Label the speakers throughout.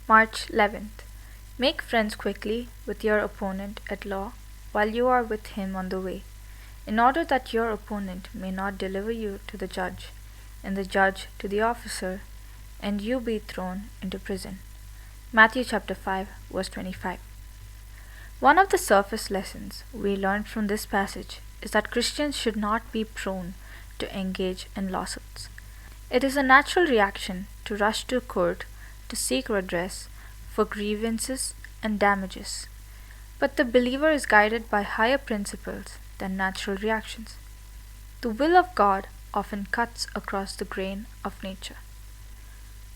Speaker 1: March 11th. Make friends quickly with your opponent at law while you are with him on the way, in order that your opponent may not deliver you to the judge, and the judge to the officer, and you be thrown into prison. Matthew chapter 5, verse 25. One of the surface lessons we learned from this passage is that Christians should not be prone to engage in lawsuits. It is a natural reaction to rush to court to seek redress for grievances and damages. But the believer is guided by higher principles than natural reactions. The will of God often cuts across the grain of nature.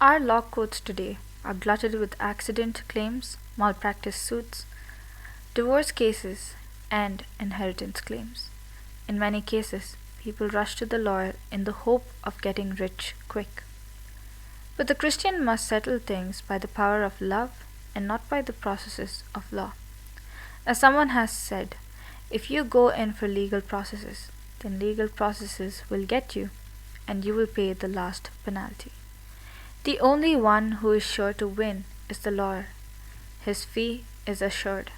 Speaker 1: Our law courts today are glutted with accident claims, malpractice suits, divorce cases, and inheritance claims. In many cases, people rush to the lawyer in the hope of getting rich quick. But the Christian must settle things by the power of love and not by the processes of law. As someone has said, if you go in for legal processes, then legal processes will get you, and you will pay the last penalty. The only one who is sure to win is the lawyer. His fee is assured.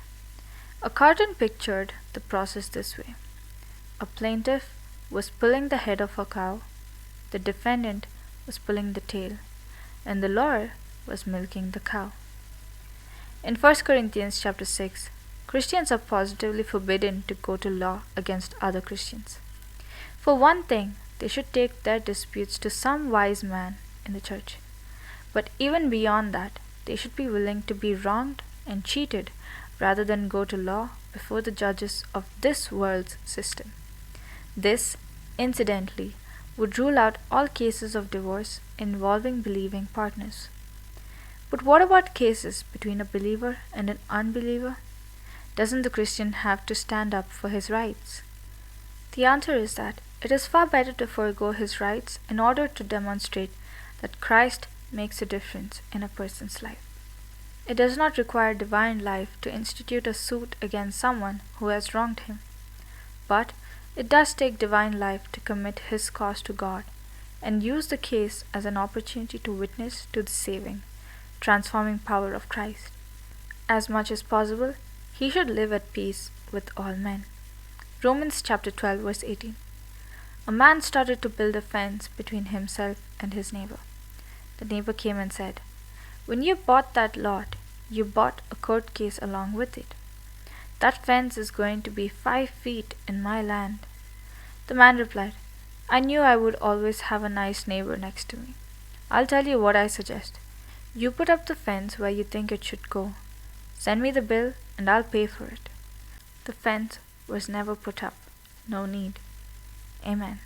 Speaker 1: A cartoon pictured the process this way. A plaintiff was pulling the head of a cow, the defendant was pulling the tail, and the lawyer was milking the cow. In 1 Corinthians chapter 6, Christians are positively forbidden to go to law against other Christians. For one thing, they should take their disputes to some wise man in the church. But even beyond that, they should be willing to be wronged and cheated rather than go to law before the judges of this world's system. This, incidentally, would rule out all cases of divorce involving believing partners. But what about cases between a believer and an unbeliever? Doesn't the Christian have to stand up for his rights? The answer is that it is far better to forego his rights in order to demonstrate that Christ makes a difference in a person's life. It does not require divine life to institute a suit against someone who has wronged him. But it does take divine life to commit his cause to God and use the case as an opportunity to witness to the saving, transforming power of Christ. As much as possible, he should live at peace with all men. Romans chapter 12, verse 18. A man started to build a fence between himself and his neighbor. The neighbor came and said, "When you bought that lot, you bought a court case along with it. That fence is going to be 5 feet in my land." The man replied, "I knew I would always have a nice neighbor next to me. I'll tell you what I suggest. You put up the fence where you think it should go. Send me the bill and I'll pay for it." The fence was never put up. No need. Amen.